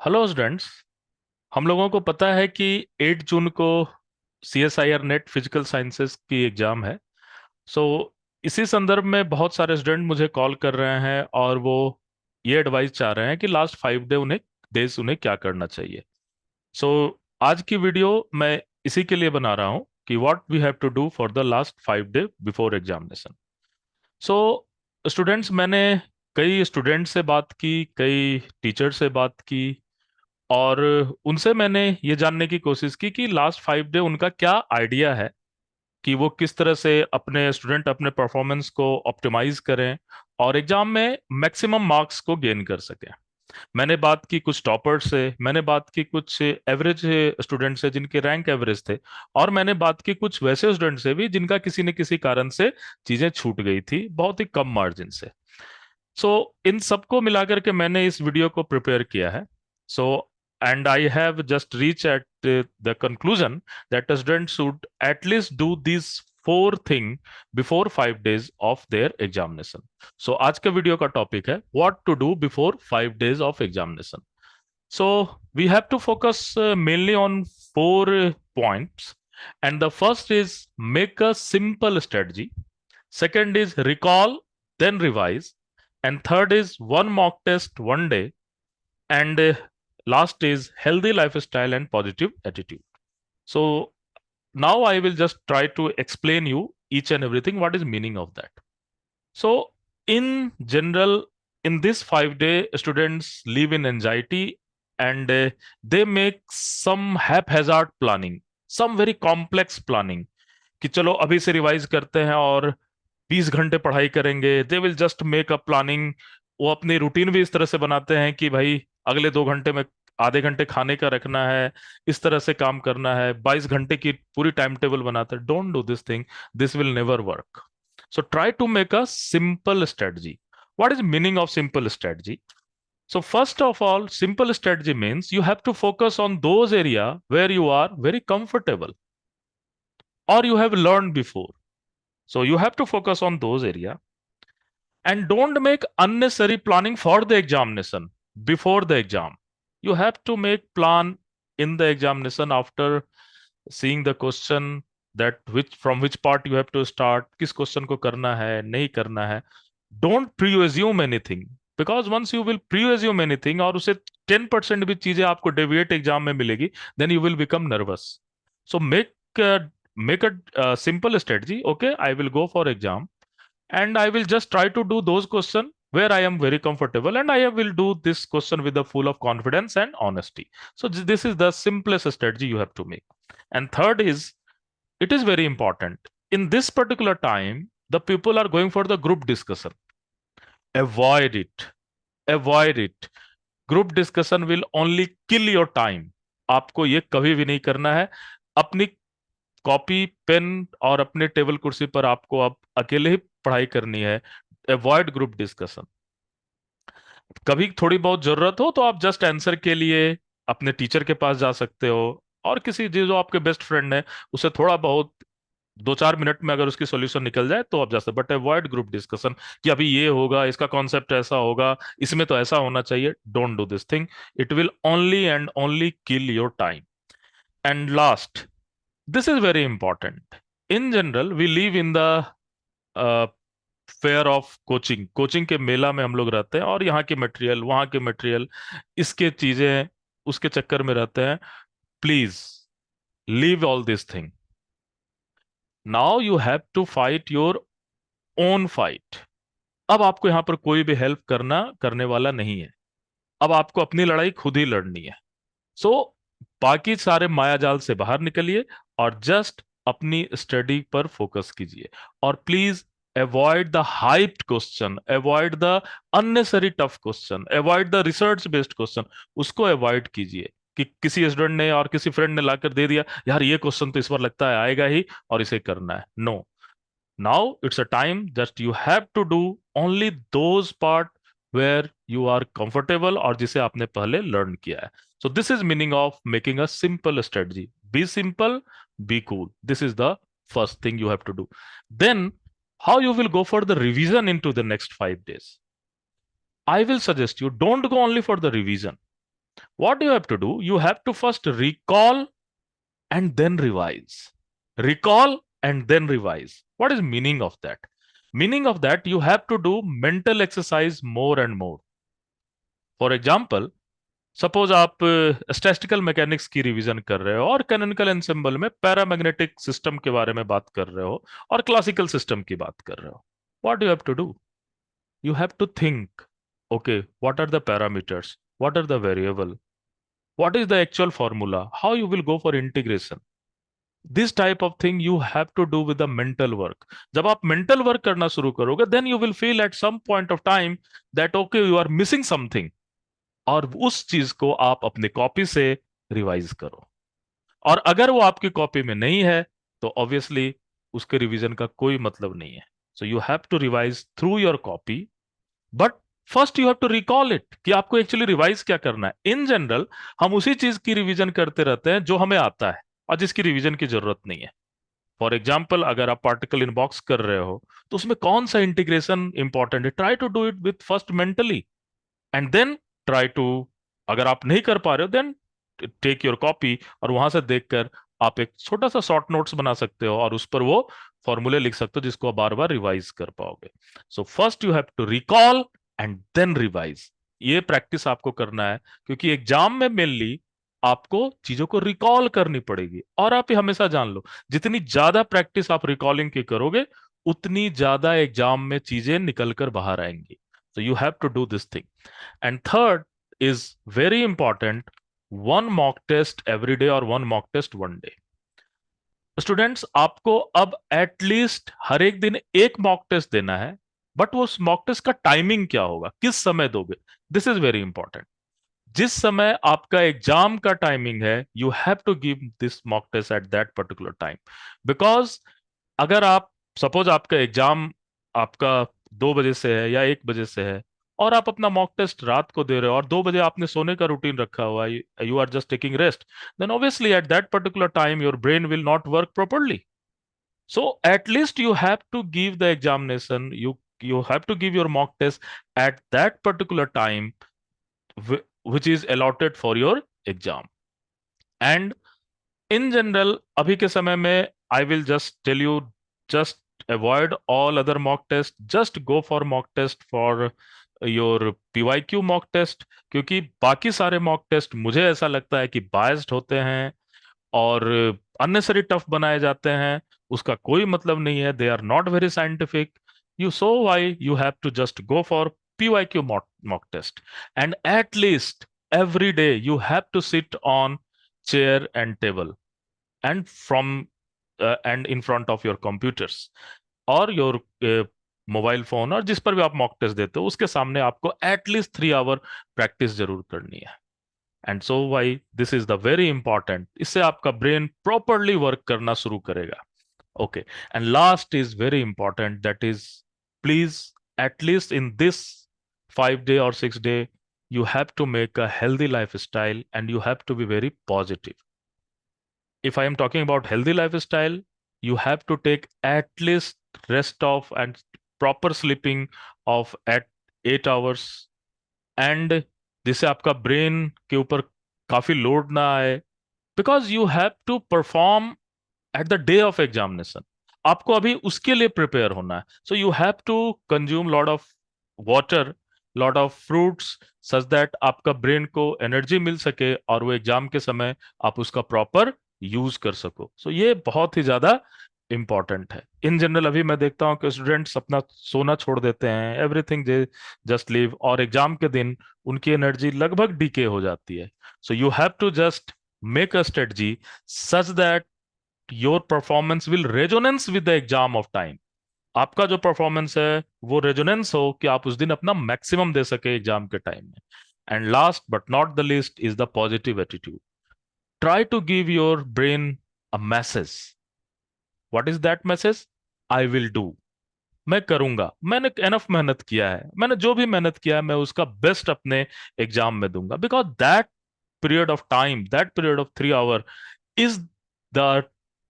Hello students. हम लोगों को पता है कि 8 जून को CSIR नेट फिजिकल साइंसेस की एग्जाम है। सो इसी संदर्भ में बहुत सारे स्टूडेंट मुझे कॉल कर रहे हैं और वो ये एडवाइस चाह रहे हैं कि लास्ट 5 डे उन्हें डेज उन्हें क्या करना चाहिए। सो आज की वीडियो मैं इसी के लिए बना रहा हूँ कि what we have to do for the last 5 day before examination. So students, मैंने कई स्टूडेंट से बात की, कई टीचर से बात की और उनसे मैंने ये जानने की कोशिश की कि लास्ट 5 डे उनका क्या आइडिया है कि वो किस तरह से अपने स्टूडेंट अपने परफॉर्मेंस को ऑप्टिमाइज करें और एग्जाम में मैक्सिमम मार्क्स को गेन कर सकें। मैंने बात की कुछ टॉपर्स से, मैंने बात की कुछ एवरेज स्टूडेंट से जिनके रैंक एवरेज थे, और मैंने बात की कुछ वैसे स्टूडेंट से भी जिनका किसी न किसी कारण से चीजें छूट गई थी बहुत ही कम मार्जिन से। सो इन सबको मिलाकर के मैंने इस वीडियो को प्रिपेयर किया है। So and I have just reach at the conclusion that student should at least do this 4 thing before 5 days of their examination. So आज का वीडियो का टॉपिक है what to do before 5 days of examination. So we have to focus mainly on 4 points. And the first is make a simple strategy. Second is recall, then revise. And third is one mock test one day. And last is healthy lifestyle and positive attitude. So now I will just try to explain you each and everything what is meaning of that. So in general, in this 5 day, students live in anxiety and they make some haphazard planning, some very complex planning. कि चलो अभी से revise करते हैं और 20 घंटे पढ़ाई करेंगे। They will just make a planning. वो अपनी रूटीन भी इस तरह से बनाते हैं कि भाई अगले 2 घंटे में आधे घंटे खाने का रखना है, इस तरह से काम करना है, 22 घंटे की पूरी टाइम टेबल बनाते हैं। Don't do this thing, this will never work. So try to make a simple strategy. What is meaning of simple strategy? So first of all, simple strategy means you have to focus on those area where you are very comfortable or you have learned before. So you have to focus on those area and don't make unnecessary planning for the examination before the exam. You have to make plan in the examination after seeing the question, that which from which part you have to start, किस question को करना है नहीं करना है। Don't pre assume anything, because once you will pre assume anything और उसे 10% भी चीजें आपको डेविएट एग्जाम में मिलेगी, then you will become nervous. So make a simple strategy. Okay, I will go for exam and I will just try to do those questions where I am very comfortable, and I will do this question with the full of confidence and honesty. So this is the simplest strategy you have to make. And third is, it is very important. In this particular time, the people are going for the group discussion. Avoid it. Avoid it. Group discussion will only kill your time. आपको ये कभी भी नहीं करना है। अपनी copy pen और अपने टेबल कुर्सी पर आपको अब अकेले ही पढ़ाई करनी है। Avoid group discussion. कभी थोड़ी बहुत जरूरत हो तो आप जस्ट आंसर के लिए अपने टीचर के पास जा सकते हो, और किसी जो आपके बेस्ट फ्रेंड है उसे थोड़ा बहुत 2-4 मिनट में अगर उसकी सॉल्यूशन निकल जाए तो आप जा सकते, बट अवॉइड ग्रुप डिस्कशन कि अभी ये होगा, इसका कॉन्सेप्ट ऐसा होगा, इसमें तो ऐसा होना चाहिए। Don't do this thing. It will only and only kill your time. And last, this is very important. In general, we live in the fair of coaching. Coaching के मेला में हम लोग रहते हैं और यहाँ के मटेरियल, वहाँ के मटेरियल, इसके चीजें, उसके चक्कर में रहते हैं। Please leave all this thing. Now you have to fight your own fight. अब आपको यहाँ पर कोई भी हेल्प करने वाला नहीं है। अब आपको अपनी लड़ाई खुद ही लड़नी है। सो बाकी सारे माया जाल से बाहर निकलिए और जस्ट अपनी स्टडी पर फोकस कीजिए। और please avoid the hyped question, avoid the unnecessary tough question, avoid the research based question. उसको अवॉइड कीजिए कि किसी स्टूडेंट ने और किसी फ्रेंड ने लाकर दे दिया, यार ये क्वेश्चन तो इस बार लगता है आएगा ही और इसे करना है। No, now it's a time that you have to do only those part where you are comfortable और जिसे आपने पहले learn किया है। So this is meaning of making a simple strategy. Be simple, be cool. This is the first thing you have to do. Then how you will go for the revision into the next 5 days? I will suggest you don't go only for the revision. What you have to do, you have to first recall and then revise. Recall and then revise. What is meaning of that? Meaning of that, you have to do mental exercise more and more. For example, suppose आप statistical mechanics की revision कर रहे हो और canonical ensemble में paramagnetic system के बारे में बात कर रहे हो और क्लासिकल सिस्टम की बात कर रहे हो. What you have to do, you have to think, okay, what are the parameters, what are the variable, what is the actual formula, how you will go for integration. This type of thing you have to do with the mental work. जब आप mental work करना शुरू करोगे, then you will feel at some point of time that okay, you are missing something, और उस चीज को आप अपने कॉपी से रिवाइज करो. और अगर वो आपकी कॉपी में नहीं है तो ऑब्वियसली उसके रिवीजन का कोई मतलब नहीं है. So you have to revise through your copy, but first you have to recall it कि आपको एक्चुअली रिवाइज क्या करना है. इन जनरल हम उसी चीज की रिवीजन करते रहते हैं जो हमें आता है और जिसकी रिवीजन की जरूरत नहीं है. फॉर एग्जाम्पल, अगर आप पार्टिकल इनबॉक्स कर रहे हो तो उसमें कौन सा इंटीग्रेशन इंपॉर्टेंट है, try to do it with first mentally and then try to. अगर आप नहीं कर पा रहे हो देन टेक योर कॉपी और वहां से देखकर आप एक छोटा सा शॉर्ट नोट्स बना सकते हो और उस पर वो फॉर्मूले लिख सकते हो जिसको आप बार बार रिवाइज कर पाओगे. So first you have to recall and then revise. ये प्रैक्टिस आपको करना है क्योंकि एग्जाम में मेनली आपको चीजों को रिकॉल करनी पड़ेगी. और आप ये हमेशा जान लो, जितनी ज्यादा प्रैक्टिस आप रिकॉलिंग की करोगे उतनी ज्यादा एग्जाम में चीजें निकल कर बाहर आएंगी. So you have to do this thing. And third is very important, one mock test every day or one mock test one day. Students, आपको अब एटलीस्ट हर एक दिन एक मॉक टेस्ट देना है, बट वो मॉक टेस्ट का टाइमिंग क्या होगा, किस समय दोगे, दिस इज वेरी इंपॉर्टेंट. जिस समय आपका एग्जाम का टाइमिंग है, you have to give this mock test at that particular time. Because अगर आप सपोज आपका एग्जाम आपका 2 बजे से है या 1 बजे से है और आप अपना मॉक टेस्ट रात को दे रहे हो और 2 बजे आपने सोने का रूटीन रखा हुआ है, you are just taking rest, then obviously at that particular time your brain will not work properly. So at least you have to give the examination, you have to give your mock test at that particular time which is allotted for your exam. And in general, अभी के समय में I will just tell you, just avoid all other mock test, just go for mock test for your PYQ mock test. क्योंकि बाकी सारे mock test मुझे ऐसा लगता है कि biased होते हैं और अननेसरी टफ बनाए जाते हैं. उसका कोई मतलब नहीं है, they are not very scientific. You so why you have to just go for PYQ mock test. And at least every day you have to sit on chair and table and and in front of your computers or your mobile phone, और जिस पर भी आप mock test देते हो उसके सामने आपको एटलीस्ट 3 आवर प्रैक्टिस जरूर करनी है. And so why this is the very important, इससे आपका ब्रेन प्रॉपरली वर्क करना शुरू करेगा. Okay, and last is very important, that is please at least in this 5 day or 6 day you have to make a healthy lifestyle and you have to be very positive. If I am talking about healthy lifestyle, you have to take at least rest of and proper sleeping of at 8 hours. And जिससे आपका brain के ऊपर काफी load ना आए, because you have to perform at the day of examination. आपको अभी उसके लिए प्रिपेयर होना है. So you have to consume lot of water, lot of fruits, such that आपका ब्रेन को एनर्जी मिल सके और वो एग्जाम के समय आप उसका प्रॉपर यूज कर सको. सो ये बहुत ही ज्यादा इंपॉर्टेंट है. इन जनरल अभी मैं देखता हूँ कि स्टूडेंट्स अपना सोना छोड़ देते हैं, एवरीथिंग दे जस्ट लीव, और एग्जाम के दिन उनकी एनर्जी लगभग डीके हो जाती है. So you have to just make a strategy such that your performance will resonance with the exam of time. आपका जो परफॉर्मेंस है वो रेजोनेंस हो कि आप उस दिन अपना मैक्सिमम दे सके एग्जाम के टाइम में. And last but not the least is the positive attitude. Try to give your brain a message. What is that message? I will do. मैं करूंगा, मैंने एनफ मेहनत किया है, मैंने जो भी मेहनत किया है मैं उसका बेस्ट अपने एग्जाम में दूंगा. Because that period of time, that period of 3 our is the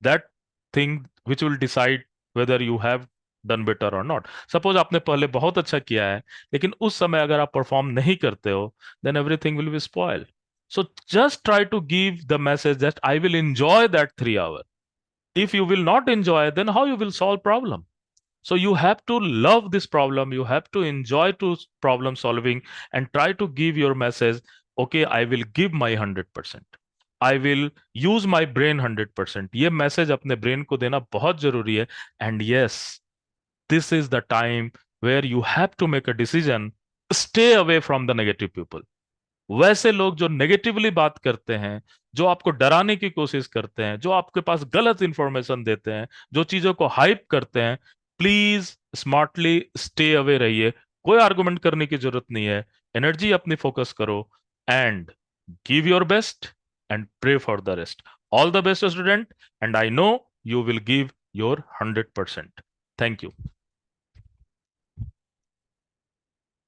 that thing which will decide whether you have done better और नॉट. सपोज आपने पहले बहुत अच्छा किया है लेकिन उस समय अगर आप परफॉर्म नहीं करते हो, then everything will be spoil. So just try to give the message that I will enjoy that 3 hour. If you will not enjoy, then how you will solve problem? So you have to love this problem. You have to enjoy to problem solving and try to give your message. Okay, I will give my 100%. I will use my brain 100%. ये message अपने brain को देना बहुत जरूरी है. And yes, this is the time where you have to make a decision. Stay away from the negative people. वैसे लोग जो नेगेटिवली बात करते हैं, जो आपको डराने की कोशिश करते हैं, जो आपके पास गलत इंफॉर्मेशन देते हैं, जो चीजों को हाइप करते हैं, प्लीज स्मार्टली स्टे अवे रहिए. कोई आर्गुमेंट करने की जरूरत नहीं है. एनर्जी अपनी फोकस करो and give your best and pray for the rest. All the best student, and I know you will give your 100%. Thank you.